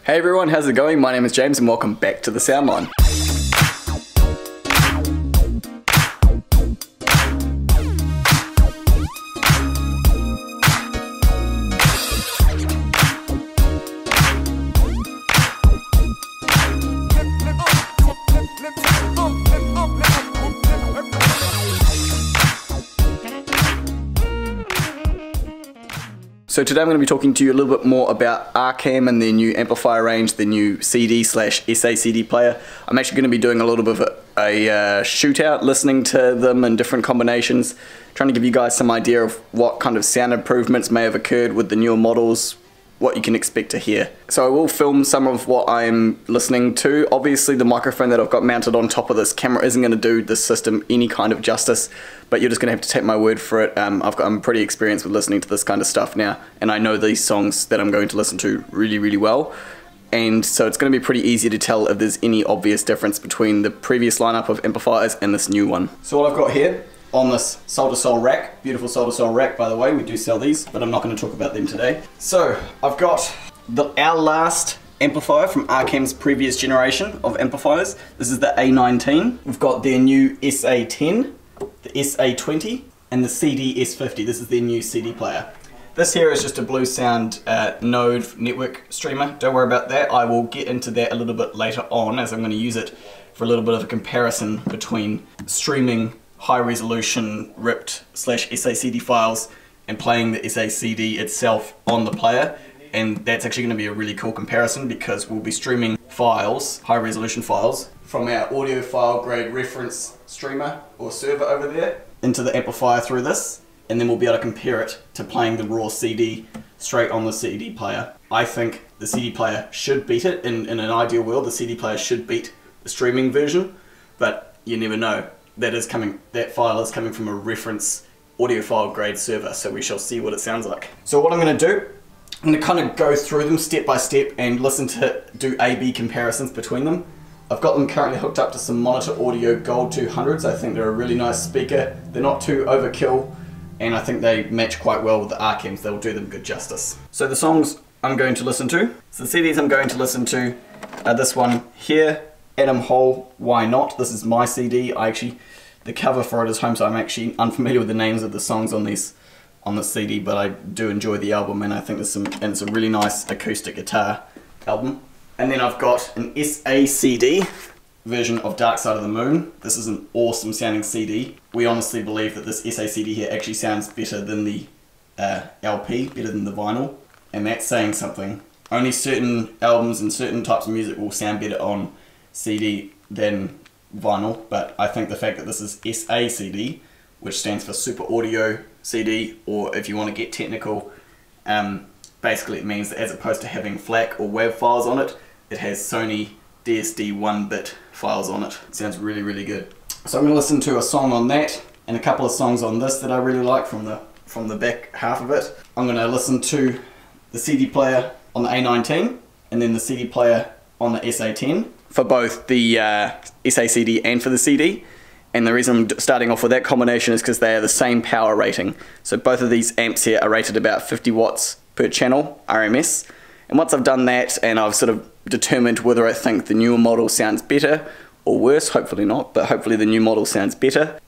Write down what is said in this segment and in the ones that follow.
Hey everyone, how's it going? My name is James and welcome back to the Soundline. So today I'm going to be talking to you a little bit more about Arcam and their new amplifier range, their new CD/SA player. I'm actually going to be doing a little bit of a shootout, listening to them in different combinations, trying to give you guys some idea of what kind of sound improvements may have occurred with the newer models, what you can expect to hear. So I will film some of what I'm listening to. Obviously the microphone that I've got mounted on top of this camera isn't going to do this system any kind of justice, but you're just going to have to take my word for it. I'm pretty experienced with listening to this kind of stuff now, and I know these songs that I'm going to listen to really well, and so it's going to be pretty easy to tell if there's any obvious difference between the previous lineup of amplifiers and this new one. So what I've got here on this Soul-to-Soul rack, beautiful Soul-to-Soul rack by the way, we do sell these, but I'm not going to talk about them today. So I've got our last amplifier from Arcam's previous generation of amplifiers. This is the A19. We've got their new SA10, the SA20, and the CD/S50. This is their new CD player. This here is just a Blue Sound Node network streamer. Don't worry about that. I will get into that a little bit later on, as I'm going to use it for a little bit of a comparison between streaming high resolution ripped /SACD files and playing the SACD itself on the player, and that's actually going to be a really cool comparison because we'll be streaming files, high resolution files, from our audiophile grade reference streamer or server over there into the amplifier through this, and then we'll be able to compare it to playing the raw CD straight on the CD player. I think the CD player should beat it. In an ideal world, the CD player should beat the streaming version, but you never know. That file is coming from a reference audiophile grade server, so we shall see what it sounds like. So what I'm going to do, I'm going to kind of go through them step by step and do A/B comparisons between them. I've got them currently hooked up to some Monitor Audio Gold 200s. I think they're a really nice speaker. They're not too overkill, and I think they match quite well with the Arcams. They'll do them good justice. So the songs I'm going to listen to, so the CDs I'm going to listen to are this one here, Adam Hole, Why Not? This is my CD. The cover for it is home, so I'm actually unfamiliar with the names of the songs on this CD, but I do enjoy the album, and I think it's a really nice acoustic guitar album. And then I've got an SACD version of Dark Side of the Moon. This is an awesome sounding CD. We honestly believe that this SACD here actually sounds better than the LP, better than the vinyl, and that's saying something. Only certain albums and certain types of music will sound better on CD than vinyl, but I think the fact that this is SACD, which stands for Super Audio CD, or if you want to get technical, basically it means that as opposed to having FLAC or WAV files on it, it has Sony DSD 1-bit files on it. It sounds really good. So I'm going to listen to a song on that and a couple of songs on this that I really like from the back half of it. I'm going to listen to the CD player on the A19 and then the CD player on the SA10 for both the SACD and for the CD. And the reason I'm starting off with that combination is because they are the same power rating. So both of these amps here are rated about 50 watts per channel, RMS. And once I've done that and I've sort of determined whether I think the newer model sounds better or worse, hopefully not, but hopefully the new model sounds better,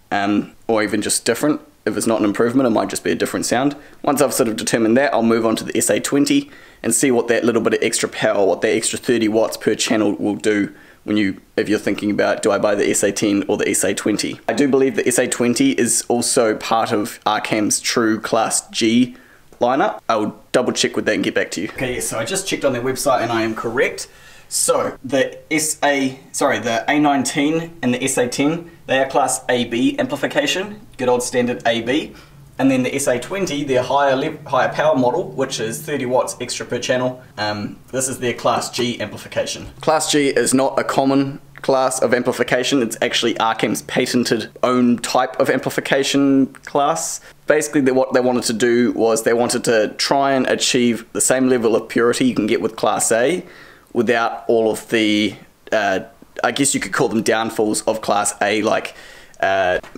or even just different. If it's not an improvement, it might just be a different sound. Once I've sort of determined that, I'll move on to the SA20 and see what that little bit of extra power, what that extra 30 watts per channel will do if you're thinking about, do I buy the SA10 or the SA20? I do believe the SA20 is also part of Arcam's true Class G lineup. I'll double check with that and get back to you. Okay, so I just checked on their website and I am correct. So the A19 and the SA10, they are Class AB amplification, good old standard AB. And then the SA20, their higher power model, which is 30 watts extra per channel, this is their Class G amplification. Class G is not a common class of amplification, it's actually Arcam's patented own type of amplification class. Basically what they wanted to do was they wanted to try and achieve the same level of purity you can get with Class A without all of the, I guess you could call them downfalls of Class A, like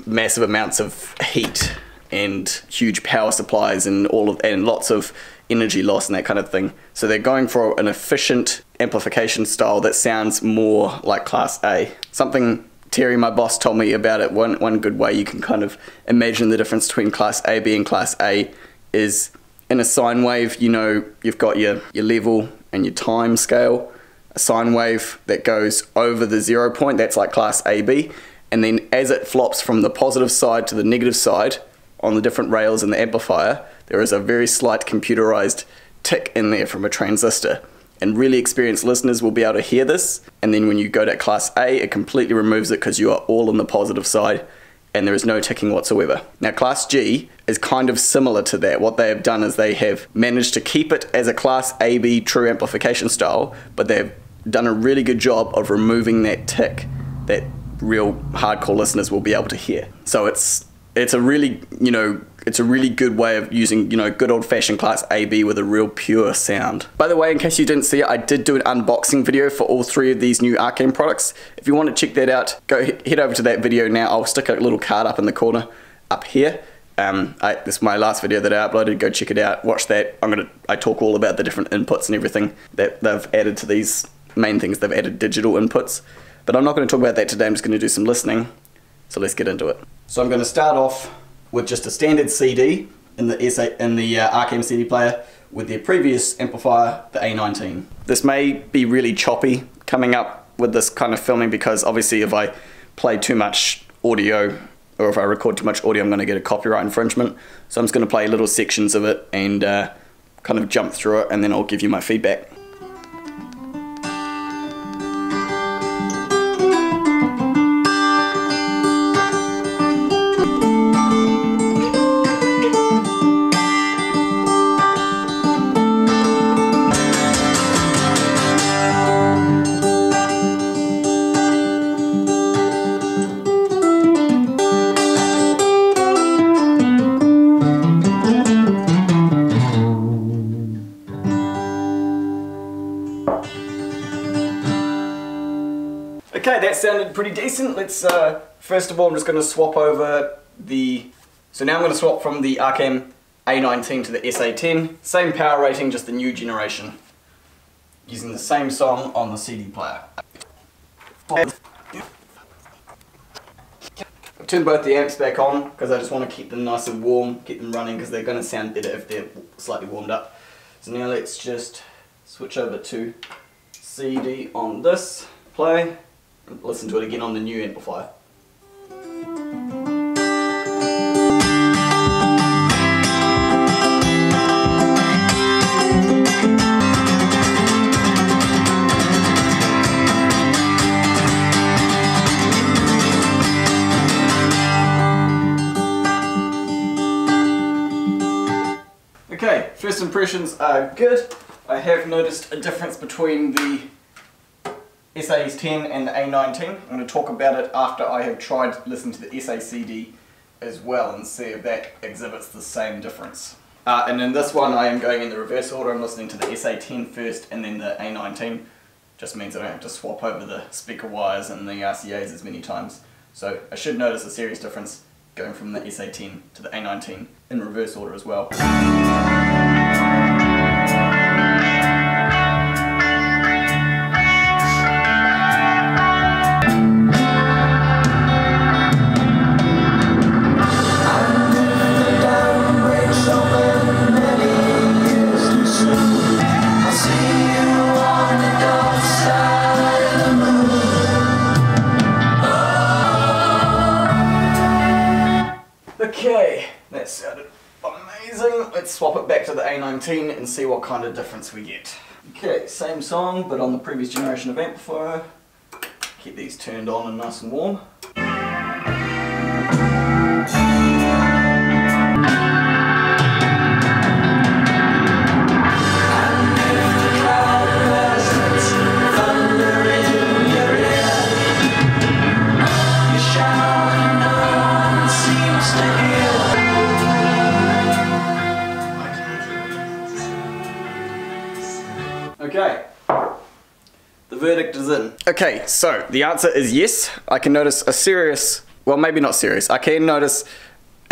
massive amounts of heat and huge power supplies and lots of energy loss and that kind of thing. So they're going for an efficient amplification style that sounds more like Class A. Something Terry, my boss, told me about it. One good way you can kind of imagine the difference between Class AB and Class A is in a sine wave, you know, you've got your level and your time scale. A sine wave that goes over the 0 point, that's like Class AB. And then as it flops from the positive side to the negative side on the different rails in the amplifier, there is a very slight computerized tick in there from a transistor. And really experienced listeners will be able to hear this. And then when you go to Class A, it completely removes it because you are all on the positive side and there is no ticking whatsoever. Now Class G is kind of similar to that. What they have done is they have managed to keep it as a Class AB true amplification style, but they've done a really good job of removing that tick that real hardcore listeners will be able to hear. So it's a really, you know, it's a really good way of using, you know, good old-fashioned Class AB with a real pure sound. By the way, in case you didn't see it, I did do an unboxing video for all 3 of these new Arcam products. If you want to check that out, go head over to that video now. I'll stick a little card up in the corner up here. This is my last video that I uploaded. Go check it out. Watch that. I talk all about the different inputs and everything that they've added to these main things. They've added digital inputs, but I'm not going to talk about that today. I'm just going to do some listening. So let's get into it. So I'm going to start off with just a standard CD in the Arcam CD player with their previous amplifier, the A19. This may be really choppy coming up with this kind of filming because obviously if I play too much audio or if I record too much audio, I'm going to get a copyright infringement. So I'm just going to play little sections of it and kind of jump through it, and then I'll give you my feedback. Okay, that sounded pretty decent. Let's, first of all, I'm just going to swap over so now I'm going to swap from the Arcam A19 to the SA10. Same power rating, just the new generation. Using the same song on the CD player. I've turned both the amps back on because I just want to keep them nice and warm, keep them running because they're going to sound better if they're slightly warmed up. So now let's just switch over to CD on this, play. Listen to it again on the new amplifier. Okay, first impressions are good. I have noticed a difference between the SA10 and the A19. I'm going to talk about it after I have tried listening to the SA-CD as well and see if that exhibits the same difference. And in this one I am going in the reverse order. I'm listening to the SA10 first and then the A19. Just means I don't have to swap over the speaker wires and the RCAs as many times. So I should notice a serious difference going from the SA10 to the A19 in reverse order as well. Okay, that sounded amazing. Let's swap it back to the A19 and see what kind of difference we get. Okay, same song, but on the previous generation of amplifier. Keep these turned on and nice and warm. Okay, the verdict is in. Okay, so the answer is yes. I can notice a serious, well maybe not serious, I can notice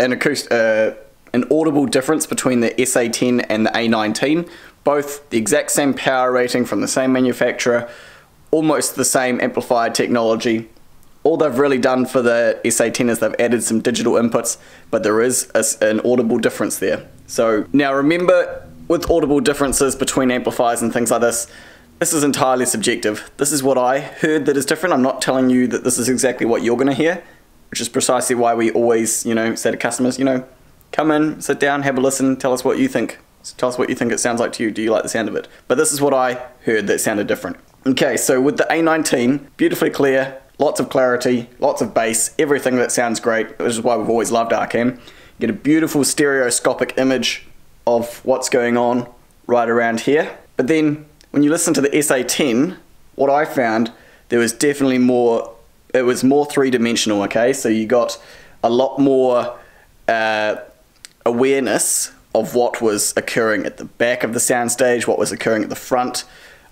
an audible difference between the SA10 and the A19. Both the exact same power rating from the same manufacturer, almost the same amplifier technology. All they've really done for the SA10 is they've added some digital inputs, but there is an audible difference there. So now remember, with audible differences between amplifiers and things like this is entirely subjective. This is what I heard that is different. I'm not telling you that this is exactly what you're going to hear, which is precisely why we always, you know, say to customers, you know, come in, sit down, have a listen, tell us what you think. Tell us what you think it sounds like to you. Do you like the sound of it? But this is what I heard that sounded different. Okay, so with the A19, beautifully clear, lots of clarity, lots of bass, everything that sounds great, which is why we've always loved Arcam. You get a beautiful stereoscopic image of what's going on right around here. But then when you listen to the SA10, what I found, there was definitely more, it was more three-dimensional, okay? So you got a lot more awareness of what was occurring at the back of the soundstage, what was occurring at the front,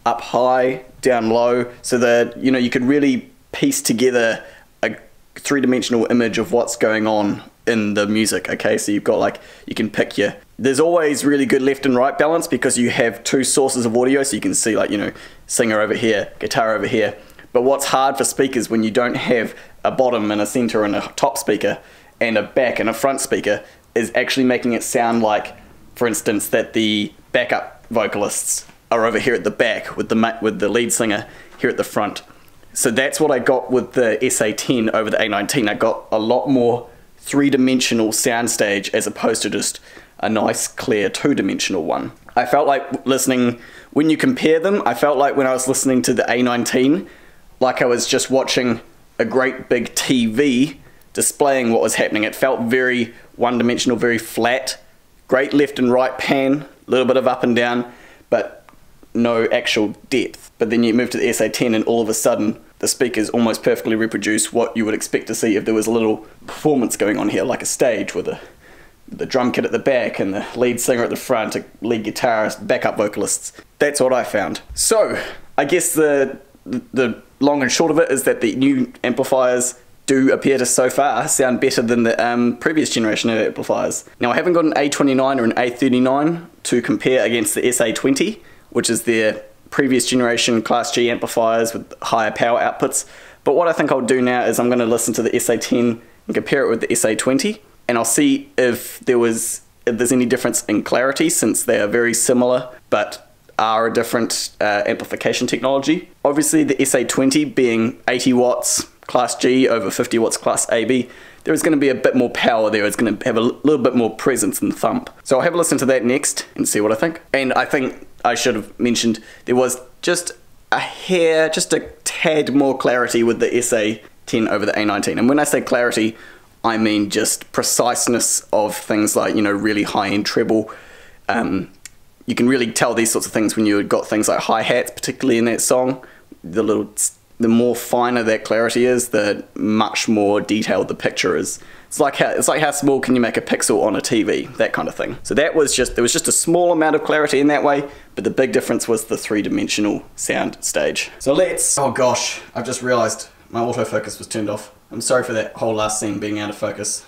up high, down low, so that, you know, you could really piece together a three-dimensional image of what's going on in the music, okay? So you've got, like, you can pick your, there's always really good left and right balance because you have two sources of audio, so you can see, like, you know, singer over here, guitar over here. But what's hard for speakers when you don't have a bottom and a center and a top speaker and a back and a front speaker is actually making it sound like, for instance, that the backup vocalists are over here at the back with the lead singer here at the front. So that's what I got with the SA10 over the A19. I got a lot more three-dimensional soundstage as opposed to just a nice clear two-dimensional one. I felt like listening, when you compare them, I felt like when I was listening to the A19, like I was just watching a great big TV displaying what was happening. It felt very one-dimensional, very flat, great left and right pan, a little bit of up and down, but no actual depth. But then you move to the SA10 and all of a sudden the speakers almost perfectly reproduce what you would expect to see if there was a little performance going on here, like a stage with the drum kit at the back and the lead singer at the front, a lead guitarist, backup vocalists. That's what I found. So I guess the long and short of it is that the new amplifiers do appear to so far sound better than the previous generation of amplifiers. Now I haven't got an A29 or an A39 to compare against the SA20, which is their previous generation Class G amplifiers with higher power outputs. But what I think I'll do now is I'm going to listen to the SA10 and compare it with the SA20, and I'll see if there's any difference in clarity, since they are very similar but are a different amplification technology. Obviously the SA20 being 80 watts Class G over 50 watts Class AB, there is going to be a bit more power there. It's going to have a little bit more presence in the thump. So I'll have a listen to that next and see what I think. And I think I should have mentioned there was just a hair, just a tad more clarity with the SA10 over the A19. And when I say clarity, I mean just preciseness of things like, you know, really high-end treble. You can really tell these sorts of things when you've got things like hi-hats, particularly in that song. The more finer that clarity is, the much more detailed the picture is. It's like how small can you make a pixel on a TV, that kind of thing. So there was just a small amount of clarity in that way, but the big difference was the three-dimensional sound stage. So let's, oh gosh, I've just realized my autofocus was turned off. I'm sorry for that whole last scene being out of focus.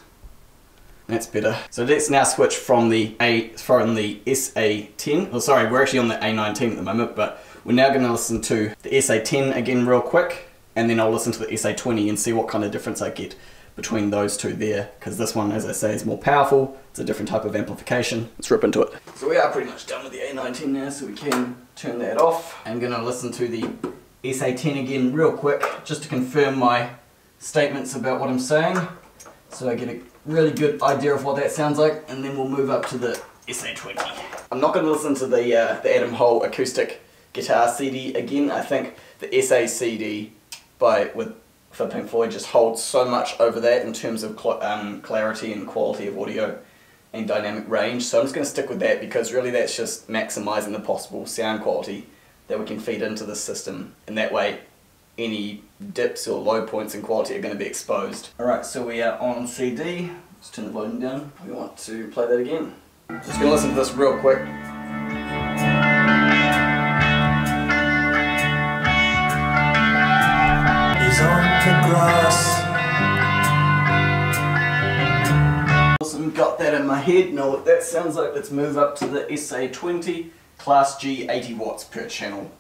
That's better. So let's now switch from the SA10. Oh, sorry, we're actually on the A19 at the moment, but we're now going to listen to the SA10 again real quick, and then I'll listen to the SA20 and see what kind of difference I get between those two there, because this one, as I say, is more powerful. It's a different type of amplification. Let's rip into it. So we are pretty much done with the A19 now, so we can turn that off. I'm going to listen to the SA10 again real quick, just to confirm my statements about what I'm saying, so I get a really good idea of what that sounds like, and then we'll move up to the SA20. I'm not going to listen to the Adam Hole acoustic guitar CD again. I think the SA CD for Pink Floyd just holds so much over that in terms of clarity and quality of audio and dynamic range, so I'm just going to stick with that, because really that's just maximising the possible sound quality that we can feed into the system, and that way any dips or low points in quality are going to be exposed. Alright, so we are on CD. Let's turn the volume down. We want to play that again. Just going to listen to this real quick. Listen got that in my head, know what that sounds like. Let's move up to the SA20, Class G, 80 watts per channel.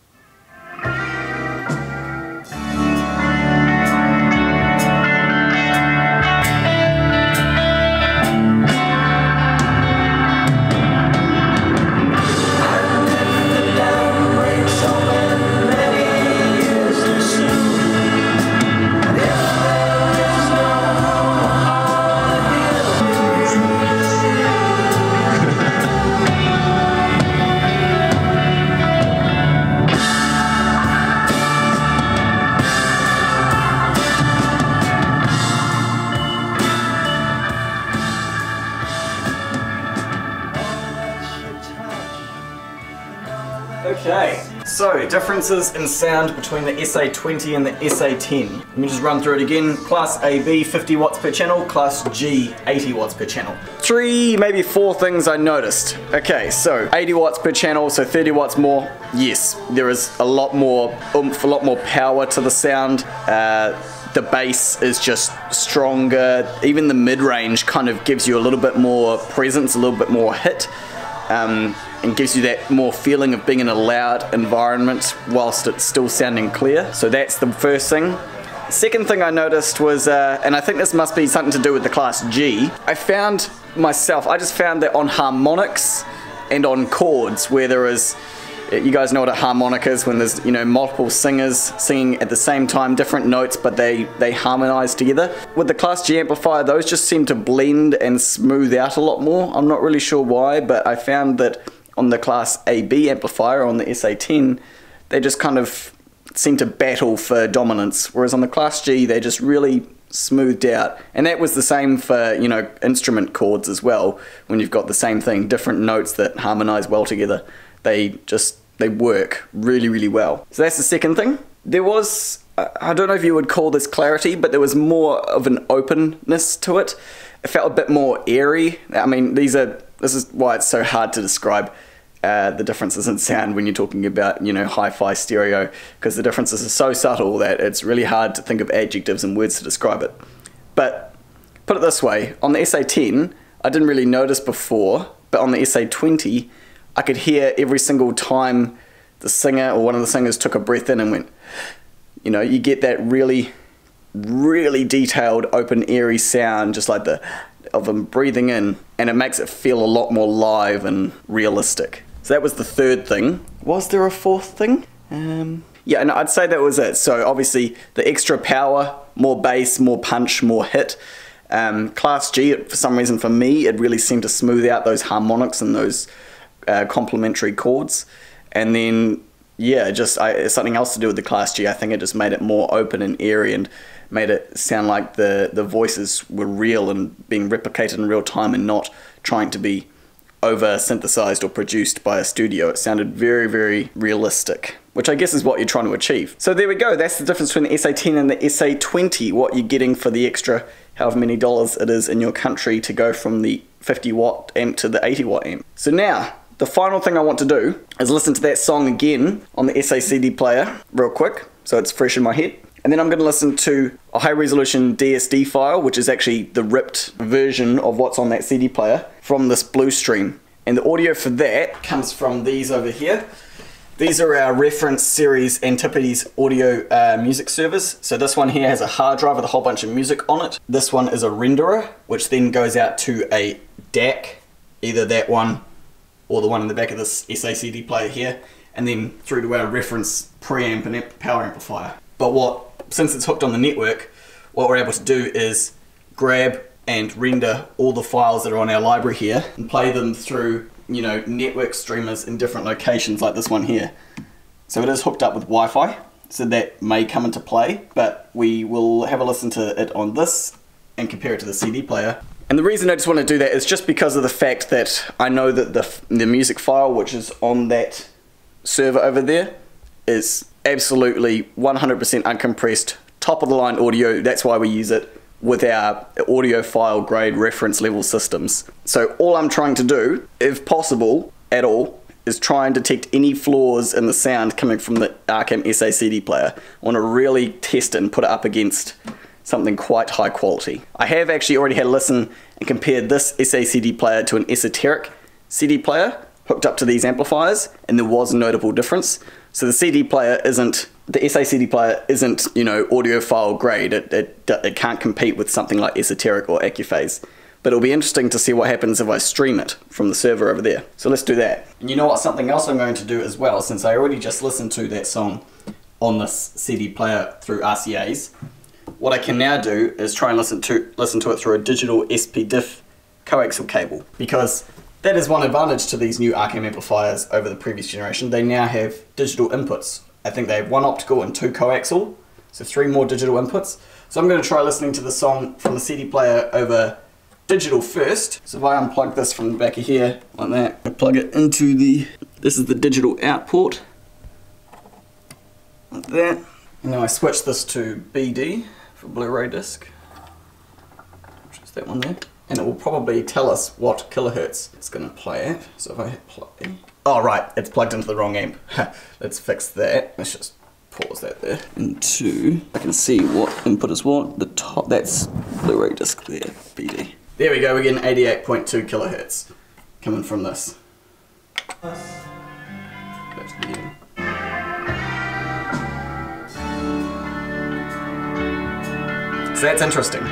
Okay, so differences in sound between the SA20 and the SA10. Let me just run through it again. Class AB 50 watts per channel, Class G 80 watts per channel. 3, maybe 4 things I noticed. Okay, so 80 watts per channel, so 30 watts more. Yes, there is a lot more oomph, a lot more power to the sound. The bass is just stronger. Even the mid-range kind of gives you a little bit more presence, a little bit more hit. And gives you that more feeling of being in a loud environment whilst it's still sounding clear. So that's the first thing. Second thing I noticed was, and I think this must be something to do with the Class G, I just found that on harmonics and on chords where there is, you guys know what a harmonic is, when there's, you know, multiple singers singing at the same time, different notes, but they harmonize together. With the Class G amplifier, those just seem to blend and smooth out a lot more. I'm not really sure why, but I found that on the Class AB amplifier, on the SA10, they just kind of seem to battle for dominance, whereas on the Class G, they just really smoothed out. And that was the same for, you know, instrument chords as well. When you've got the same thing, different notes that harmonize well together, they work really, really well. So that's the second thing. There was, I don't know if you would call this clarity, but there was more of an openness to it. It felt a bit more airy. I mean, this is why it's so hard to describe the differences in sound when you're talking about, you know, hi-fi stereo, because the differences are so subtle that it's really hard to think of adjectives and words to describe it. But put it this way, on the SA10, I didn't really notice before, but on the SA20, I could hear every single time the singer or one of the singers took a breath in and went, you know, you get that really, really detailed, open, airy sound, just like of them breathing in, and it makes it feel a lot more live and realistic. So that was the third thing. Was there a fourth thing? Yeah, no, I'd say that was it. So obviously the extra power, more bass, more punch, more hit. Class G, for some reason for me, it really seemed to smooth out those harmonics and those complementary chords. And then, yeah, something else to do with the Class G. I think it just made it more open and airy and made it sound like the voices were real and being replicated in real time and not trying to be over synthesized or produced by a studio. It sounded very, very realistic, which I guess is what you're trying to achieve. So there we go. That's the difference between the SA10 and the SA20, what you're getting for the extra however many dollars it is in your country to go from the 50 watt amp to the 80 watt amp. So now, the final thing I want to do is listen to that song again on the SA-CD player real quick, so it's fresh in my head. And then I'm going to listen to a high resolution DSD file, which is actually the ripped version of what's on that CD player from this Blue Stream. And the audio for that comes from these over here. These are our reference series Antipodes audio music servers. So this one here has a hard drive with a whole bunch of music on it. This one is a renderer, which then goes out to a DAC, either that one or the one in the back of this SA-CD player here, and then through to our reference preamp and power amplifier. But since it's hooked on the network, what we're able to do is grab and render all the files that are on our library here and play them through, you know, network streamers in different locations like this one here. So it is hooked up with Wi-Fi, so that may come into play, but we will have a listen to it on this and compare it to the CD player. And the reason I just want to do that is just because of the fact that I know that the music file, which is on that server over there, is absolutely 100% uncompressed, top of the line audio. That's why we use it with our audio file grade reference level systems. So all I'm trying to do, if possible at all, is try and detect any flaws in the sound coming from the Arcam SA-CD player. I want to really test it and put it up against something quite high quality. I have actually already had a listen and compared this SA CD player to an esoteric CD player hooked up to these amplifiers, and there was a notable difference. So the CD player isn't, the SA CD player isn't, you know, audiophile grade. It can't compete with something like esoteric or Accuphase. But it'll be interesting to see what happens if I stream it from the server over there. So let's do that. And you know what, something else I'm going to do as well, since I already just listened to that song on this CD player through RCAs, what I can now do is try and listen to it through a digital SP-Diff coaxial cable, because that is one advantage to these new Arcam amplifiers over the previous generation. They now have digital inputs. I think they have 1 optical and 2 coaxial, so 3 more digital inputs. So I'm going to try listening to the song from the CD player over digital first. So if I unplug this from the back of here, like that, I plug it into this is the digital output, like that. And now I switch this to BD for Blu-ray disc, which is that one there. And it will probably tell us what kilohertz it's going to play at. So if I hit play, oh right, it's plugged into the wrong amp. Let's fix that. Let's just pause that there. Into, I can see what input is what. The top, that's Blu-ray disc there, BD. There we go, we're getting 88.2 kilohertz coming from this. So that's interesting.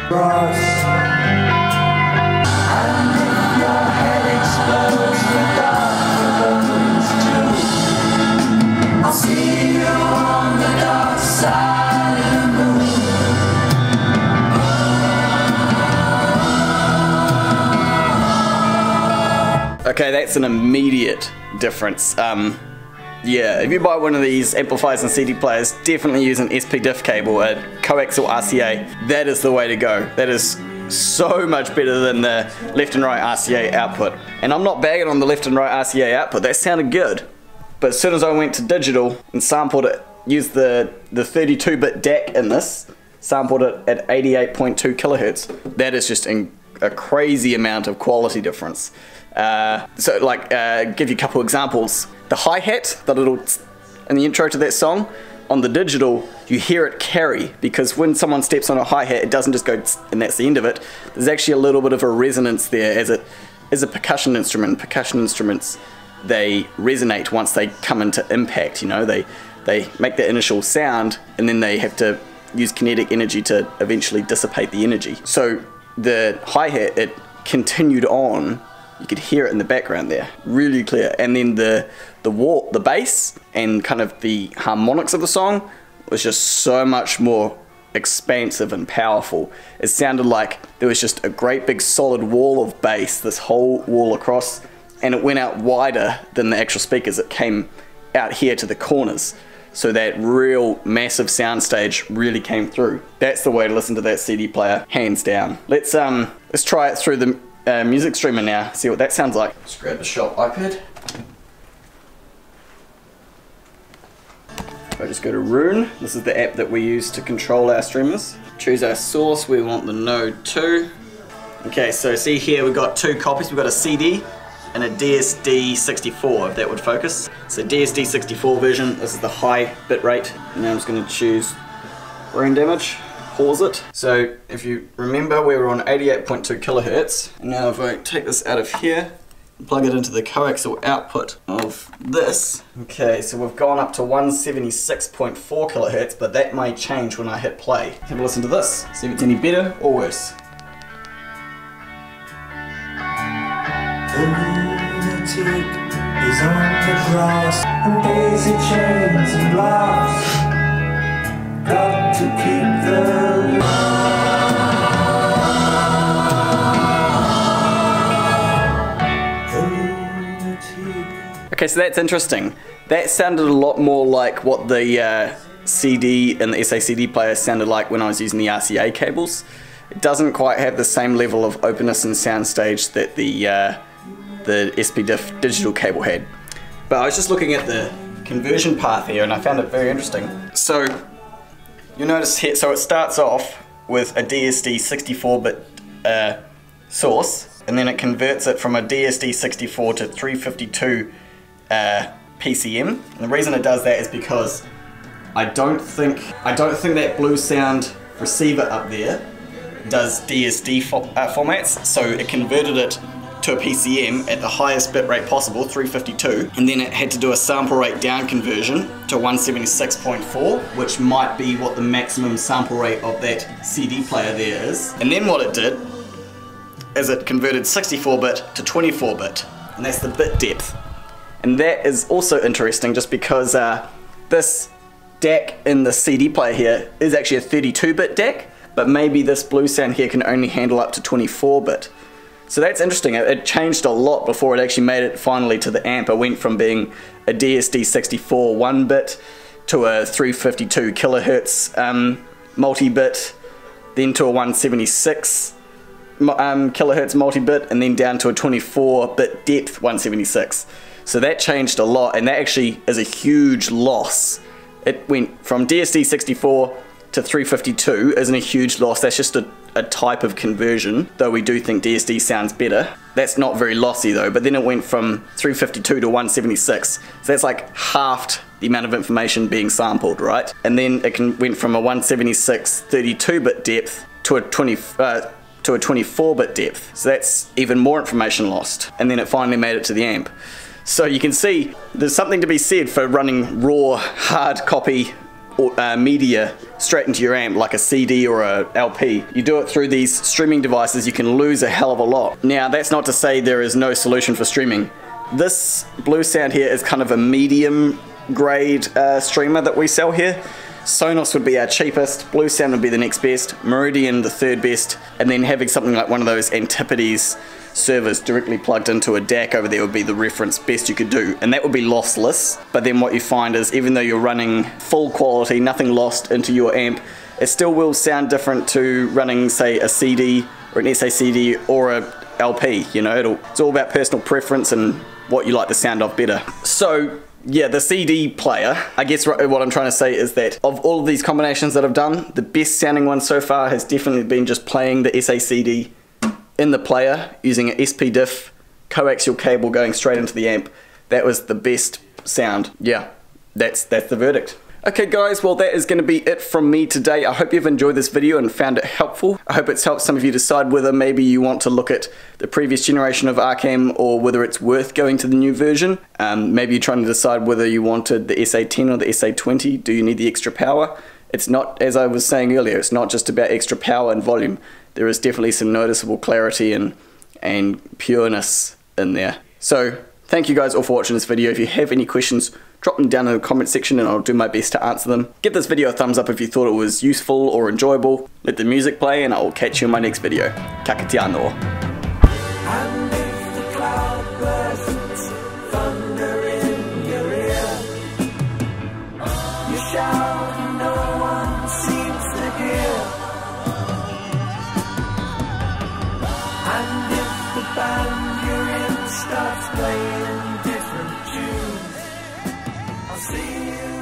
I'll see you on the dark side of the moon. Okay, that's an immediate difference. Yeah, if you buy one of these amplifiers and CD players, definitely use an SP-Diff cable, a coaxial RCA. That is the way to go. That is so much better than the left and right RCA output. And I'm not bagging on the left and right RCA output, that sounded good. But as soon as I went to digital and sampled it, used the 32-bit DAC in this, sampled it at 88.2 kilohertz, that is just a crazy amount of quality difference. So like, give you a couple examples. The hi-hat, the little in the intro to that song, on the digital, you hear it carry, because when someone steps on a hi-hat, it doesn't just go and that's the end of it. There's actually a little bit of a resonance there as it is a percussion instrument. Percussion instruments, they resonate once they come into impact, you know, they make the initial sound and then they have to use kinetic energy to eventually dissipate the energy. So the hi-hat, it continued on, you could hear it in the background there, really clear. And then the bass and kind of the harmonics of the song was just so much more expansive and powerful. It sounded like there was just a great big solid wall of bass, this whole wall across, and it went out wider than the actual speakers. It came out here to the corners. So that real massive soundstage really came through. That's the way to listen to that CD player, hands down. Let's try it through the music streamer now, see what that sounds like. Let's grab the shop iPad. If I just go to Rune, this is the app that we use to control our streamers. Choose our source, we want the Node 2. Okay, so see here we've got 2 copies. We've got a CD and a DSD64, if that would focus. So DSD64 version, this is the high bit rate. And now I'm just going to choose brain damage. Pause it. So if you remember, we were on 88.2 kilohertz. And now if I take this out of here and plug it into the coaxial output of this, okay, so we've gone up to 176.4 kilohertz, but that may change when I hit play. Have a listen to this, see if it's any better or worse. The lunatic is on the grass and daisy chains and laughs. Got to keep the lunatic. Okay, so that's interesting. That sounded a lot more like what the CD and the SA CD player sounded like when I was using the RCA cables. It doesn't quite have the same level of openness and soundstage that the SP-Diff digital cable had. But I was just looking at the conversion path here and I found it very interesting. So you'll notice here, so it starts off with a DSD 64-bit source, and then it converts it from a DSD 64 to 352 PCM. And the reason it does that is because I don't think that blue sound receiver up there does DSD formats, so it converted it to a PCM at the highest bit rate possible, 352, and then it had to do a sample rate down conversion to 176.4, which might be what the maximum sample rate of that CD player there is. And then what it did is it converted 64-bit to 24-bit, and that's the bit depth. And that is also interesting just because this DAC in the CD player here is actually a 32-bit DAC, but maybe this blue sound here can only handle up to 24-bit. So that's interesting. It changed a lot before it actually made it finally to the amp. It went from being a DSD 64 1-bit to a 352 kilohertz multi-bit, then to a 176 kilohertz multi-bit, and then down to a 24-bit depth 176. So that changed a lot, and that actually is a huge loss. It went from DSD 64 to 352 isn't a huge loss. That's just a type of conversion, though we do think DSD sounds better. That's not very lossy though, but then it went from 352 to 176. So that's like halved the amount of information being sampled, right? And then it went from a 176 32-bit depth to a 24-bit depth. So that's even more information lost. And then it finally made it to the amp. So you can see there's something to be said for running raw, hard copy media straight into your amp like a CD or a LP. You do it through these streaming devices, you can lose a hell of a lot. Now that's not to say there is no solution for streaming. This blue sound here is kind of a medium grade streamer that we sell here. Sonos would be our cheapest, Blue Sound would be the next best, Meridian the third best, and then having something like one of those Antipodes servers directly plugged into a DAC over there would be the reference best you could do, and that would be lossless. But then what you find is even though you're running full quality, nothing lost into your amp, it still will sound different to running say a CD or an SA-CD or a LP, you know, it's all about personal preference and what you like the sound of better. So yeah, the CD player, I guess what I'm trying to say is that of all of these combinations that I've done, the best sounding one so far has definitely been just playing the SA-CD in the player using an SP-diff coaxial cable going straight into the amp. That was the best sound. Yeah, that's the verdict. Okay guys, well that is going to be it from me today. I hope you've enjoyed this video and found it helpful. I hope it's helped some of you decide whether maybe you want to look at the previous generation of Arcam or whether it's worth going to the new version. Maybe you're trying to decide whether you wanted the SA10 or the SA20. Do you need the extra power? It's not, as I was saying earlier, it's not just about extra power and volume. There is definitely some noticeable clarity and pureness in there. So thank you guys all for watching this video. If you have any questions, drop them down in the comment section and I'll do my best to answer them. Give this video a thumbs up if you thought it was useful or enjoyable. Let the music play and I will catch you in my next video. Ka kite anō. And if the cloud bursts, thunder in your ear, you shout and no one seems to hear. And if the band you're in starts playing different tunes, I'll see you.